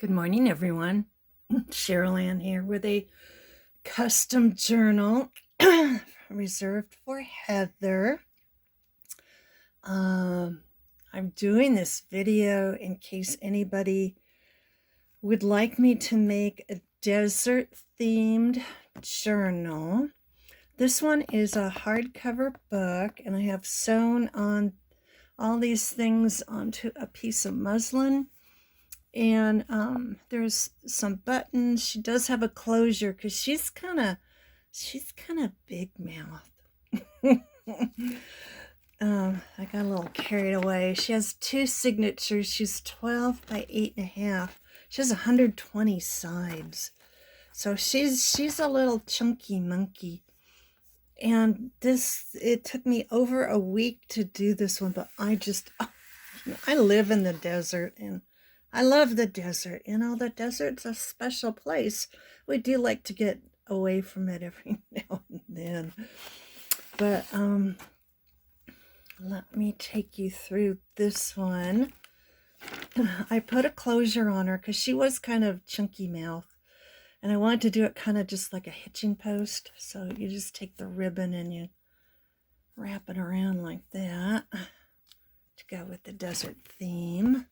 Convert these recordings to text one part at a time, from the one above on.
Good morning, everyone. Cheryl Ann here with a custom journal reserved for Heather. I'm doing this video in case anybody would like me to make a desert-themed journal. This one is a hardcover book, and I have sewn on all these things onto a piece of muslin. And there's some buttons. She does have a closure because she's kind of big mouth. I got a little carried away. She has two signatures. She's 12 by 8.5. She has 120 sides, so she's a little chunky monkey. And it took me over a week to do this one, but I live in the desert and I love the desert. You know, the desert's a special place. We do like to get away from it every now and then. But let me take you through this one. I put a closure on her because she was kind of chunky mouth. And I wanted to do it kind of just like a hitching post. So you just take the ribbon and you wrap it around like that to go with the desert theme.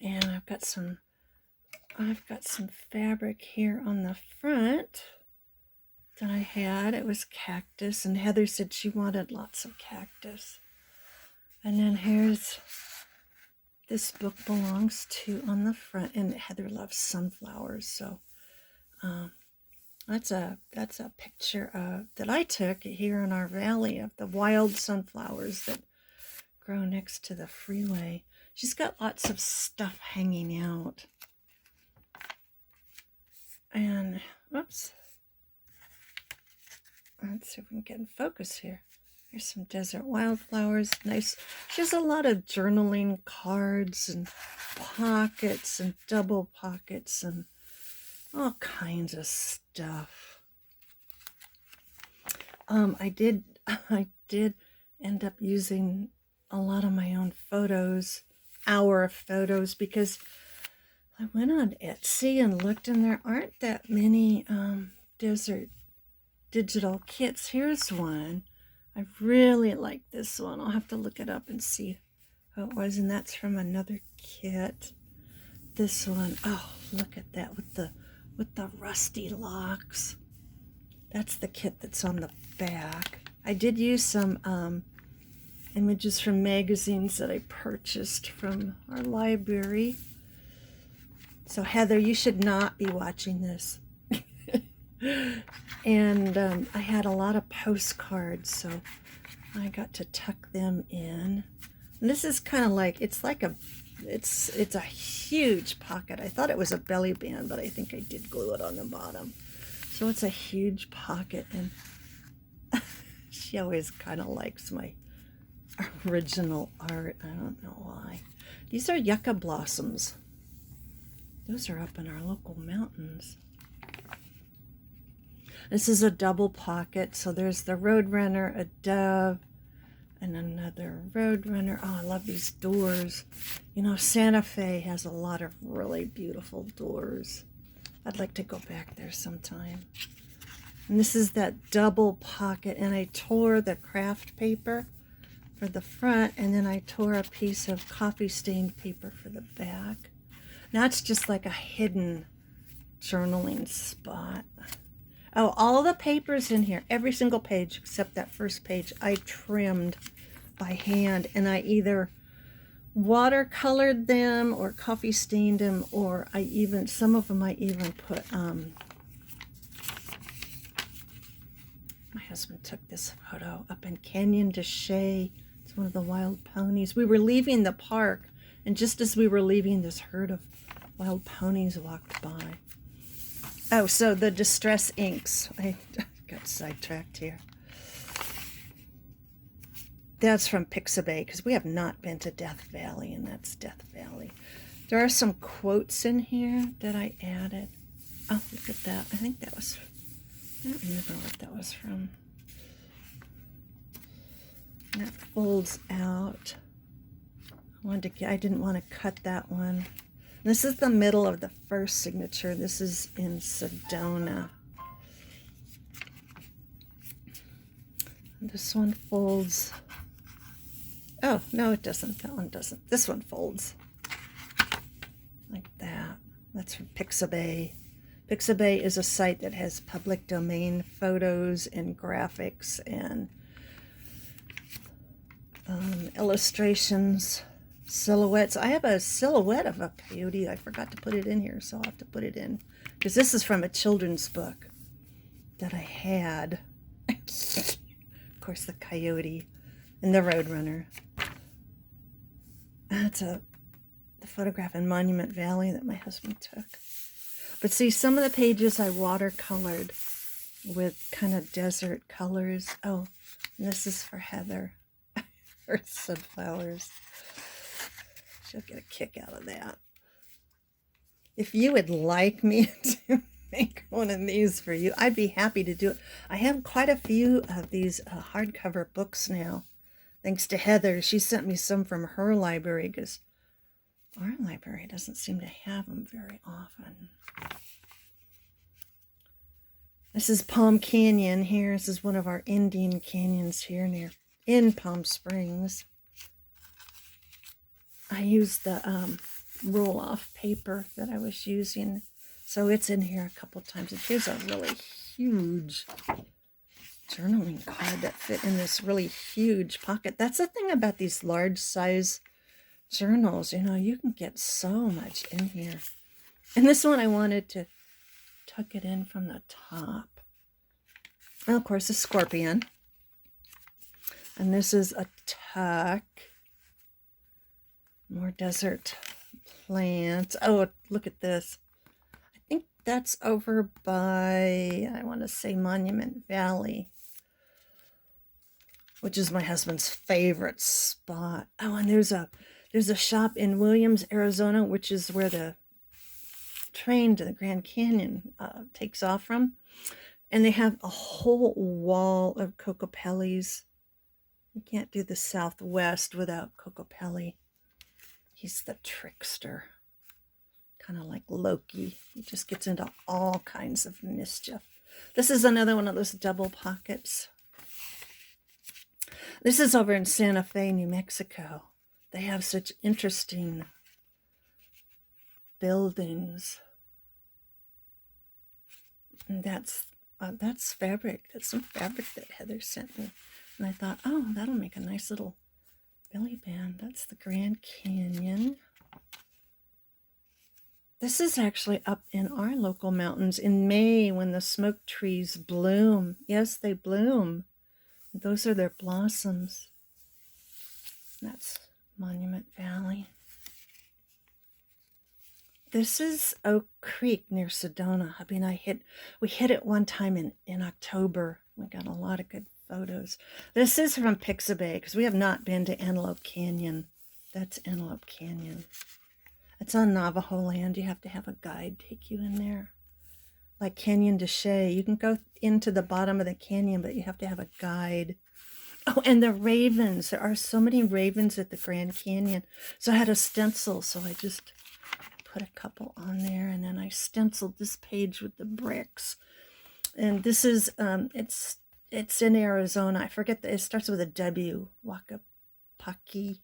And I've got some fabric here on the front that I had. It was cactus, and Heather said she wanted lots of cactus. And then here's this book belongs to on the front, and Heather loves sunflowers, so that's a picture that I took here in our valley of the wild sunflowers that grow next to the freeway. She's got lots of stuff hanging out. And, whoops. Let's see if we can get in focus here. Here's some desert wildflowers. Nice. She has a lot of journaling cards and pockets and double pockets and all kinds of stuff. I did end up using a lot of my own photos, our photos, because I went on Etsy and looked, and there aren't that many desert digital kits. Here's one. I really like this one. I'll have to look it up and see who it was, and that's from another kit. This one, oh, look at that with the rusty locks. That's the kit that's on the back. I did use some images from magazines that I purchased from our library. So Heather, you should not be watching this. And I had a lot of postcards, so I got to tuck them in. And this is kind of like, it's a huge pocket. I thought it was a belly band, but I think I did glue it on the bottom. So it's a huge pocket, and she always kind of likes my original art. I don't know why. These are yucca blossoms. Those are up in our local mountains. This is a double pocket, so there's the Roadrunner, a dove, and another Roadrunner. Oh, I love these doors. You know, Santa Fe has a lot of really beautiful doors. I'd like to go back there sometime. And this is that double pocket, and I tore the craft paper for the front, and then I tore a piece of coffee stained paper for the back. Now it's just like a hidden journaling spot. Oh, all the papers in here, every single page except that first page, I trimmed by hand, and I either watercolored them or coffee stained them, or some of them I even put, my husband took this photo up in Canyon de Chelly. It's one of the wild ponies. We were leaving the park, and just as we were leaving, this herd of wild ponies walked by. Oh, so the distress inks. I got sidetracked here. That's from Pixabay, because we have not been to Death Valley, and that's Death Valley. There are some quotes in here that I added. Oh, look at that. I think that was, I don't remember what that was from. And that folds out. I didn't want to cut that one. This is the middle of the first signature. This is in Sedona. This one folds. Oh, no, it doesn't. That one doesn't. This one folds. Like that. That's from Pixabay. Pixabay is a site that has public domain photos and graphics and illustrations, silhouettes. I have a silhouette of a coyote. I forgot to put it in here, so I'll have to put it in. Because this is from a children's book that I had. Of course, the coyote and the roadrunner. That's the photograph in Monument Valley that my husband took. But see, some of the pages I watercolored with kind of desert colors. Oh, this is for Heather. Her sunflowers. She'll get a kick out of that. If you would like me to make one of these for you, I'd be happy to do it. I have quite a few of these hardcover books now. Thanks to Heather. She sent me some from her library because our library doesn't seem to have them very often. This is Palm Canyon here. This is one of our Indian canyons here in Palm Springs. I used the roll-off paper that I was using, so it's in here a couple times. And here's a really huge journaling card that fit in this really huge pocket. That's the thing about these large size journals. You know, you can get so much in here. And this one I wanted to tuck it in from the top. And of course, a scorpion. And this is a tuck. More desert plants. Oh, look at this. I think that's over by, I want to say Monument Valley, which is my husband's favorite spot. Oh, and there's a shop in Williams, Arizona, which is where the train to the Grand Canyon takes off from. And they have a whole wall of cocopellis. You can't do the Southwest without cocopelli. He's the trickster. Kind of like Loki. He just gets into all kinds of mischief. This is another one of those double pockets. This is over in Santa Fe, New Mexico. They have such interesting buildings. And that's fabric. That's some fabric that Heather sent me. And I thought, oh, that'll make a nice little belly band. That's the Grand Canyon. This is actually up in our local mountains in May when the smoke trees bloom. Yes, they bloom. Those are their blossoms. That's Monument Valley. This is Oak Creek near Sedona. I mean, we hit it one time in October. We got a lot of good photos. This is from Pixabay because we have not been to Antelope Canyon. That's Antelope Canyon. It's on Navajo land. You have to have a guide take you in there. Like Canyon de Chelly. You can go into the bottom of the canyon, but you have to have a guide. Oh, and the ravens. There are so many ravens at the Grand Canyon. So I had a stencil, so I just put a couple on there, and then I stenciled this page with the bricks. And this is, it's in Arizona. I forget, it starts with a W, Wakapaki.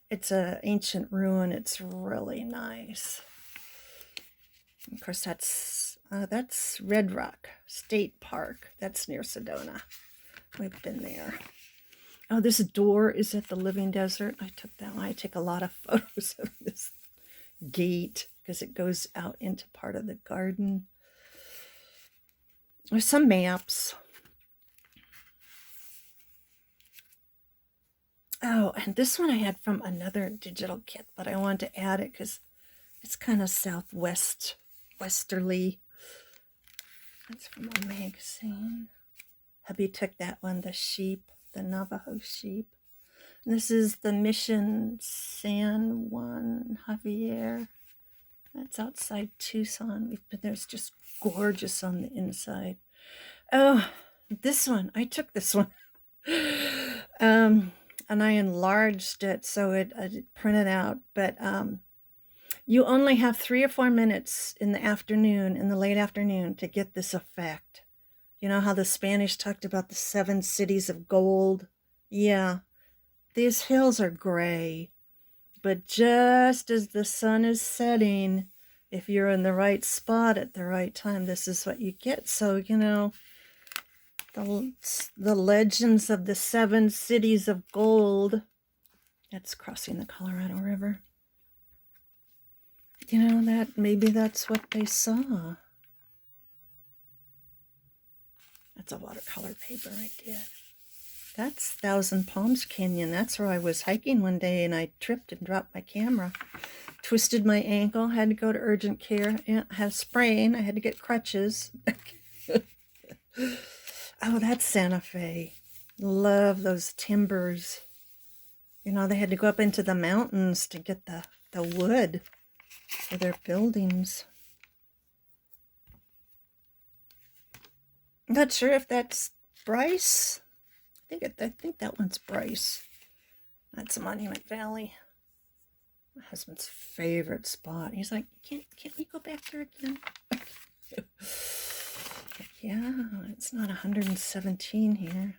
It's an ancient ruin. It's really nice. Of course, that's Red Rock State Park. That's near Sedona. We've been there. Oh, this door is at the Living Desert. I took that one. I take a lot of photos of this gate because it goes out into part of the garden. There's some maps. Oh, and this one I had from another digital kit, but I wanted to add it because it's kind of westerly. That's from a magazine. Hubby took that one, the sheep, the Navajo sheep. And this is the Mission San Juan Javier. That's outside Tucson. We've been there. It's just gorgeous on the inside. Oh, this one. I took this one. And I enlarged it so it printed out. But You only have 3 or 4 minutes in the afternoon, in the late afternoon, to get this effect. You know how the Spanish talked about the 7 cities of gold? Yeah, these hills are gray, but just as the sun is setting, if you're in the right spot at the right time, this is what you get. So, you know, the legends of the 7 cities of gold, that's crossing the Colorado River. You know, that maybe that's what they saw. That's a watercolor paper I did. That's Thousand Palms Canyon. That's where I was hiking one day and I tripped and dropped my camera. Twisted my ankle, had to go to urgent care. I had a sprain, I had to get crutches. Oh, that's Santa Fe. Love those timbers. You know, they had to go up into the mountains to get the wood for their buildings. I'm not sure if that's Bryce. I think that one's Bryce. That's Monument Valley. My husband's favorite spot. He's like, can't we go back there again? Yeah, it's not 117 here.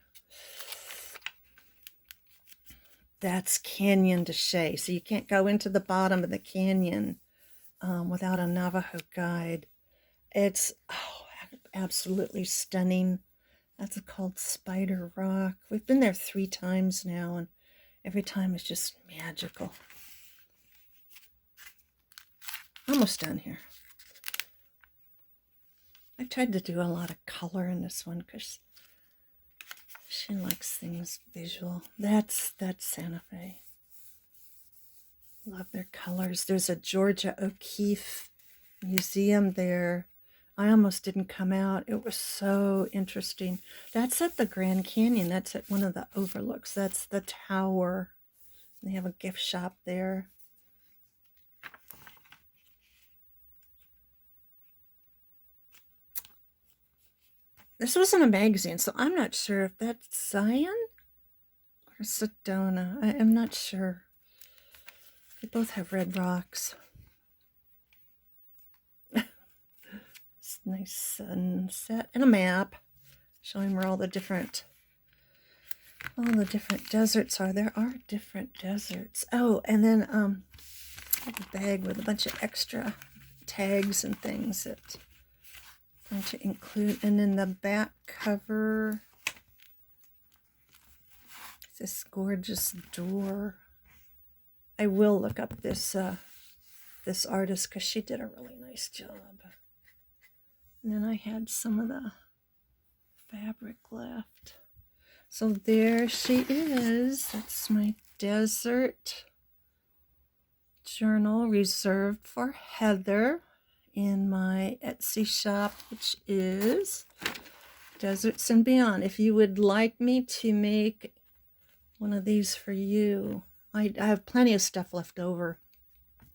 That's Canyon de Chelly. So you can't go into the bottom of the canyon without a Navajo guide. It's absolutely stunning. That's called Spider Rock. We've been there 3 times now, and every time it's just magical. Almost done here. I tried to do a lot of color in this one because she likes things visual. That's Santa Fe. Love their colors. There's a Georgia O'Keeffe museum there. I almost didn't come out. It was so interesting. That's at the Grand Canyon. That's at one of the overlooks. That's the tower. They have a gift shop there. This wasn't a magazine, so I'm not sure if that's Zion or Sedona. I am not sure. They both have red rocks. It's a nice sunset and a map showing where all the different deserts are. There are different deserts. Oh, and then I have a bag with a bunch of extra tags and things that I'm going to include. And in the back cover, this gorgeous door. I will look up this this artist because she did a really nice job. And then I had some of the fabric left. So there she is. That's my desert journal reserved for Heather in my Etsy shop, which is Deserts and Beyond. If you would like me to make one of these for you, I have plenty of stuff left over.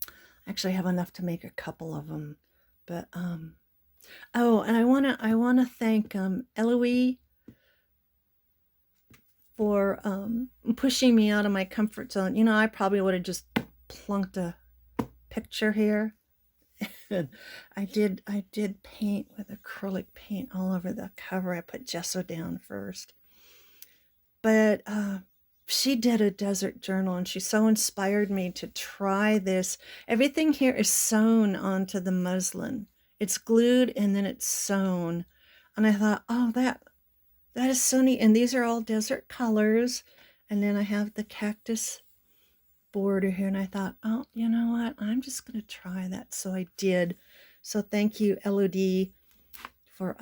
I actually have enough to make a couple of them. But oh, and I wanna thank Elodie for pushing me out of my comfort zone. You know, I probably would have just plunked a picture here. I did paint with acrylic paint all over the cover. I put gesso down first. But she did a desert journal and she so inspired me to try this. Everything here is sewn onto the muslin. It's glued and then it's sewn. And I thought, oh, that is so neat. And these are all desert colors. And then I have the cactus border here. And I thought, oh, you know what? I'm just going to try that. So I did. So thank you, Elodie, for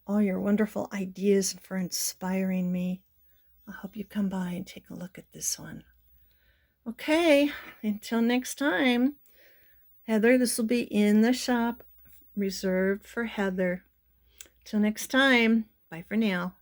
all your wonderful ideas and for inspiring me. I hope you come by and take a look at this one. Okay, until next time, Heather, this will be in the shop reserved for Heather. Till next time, bye for now.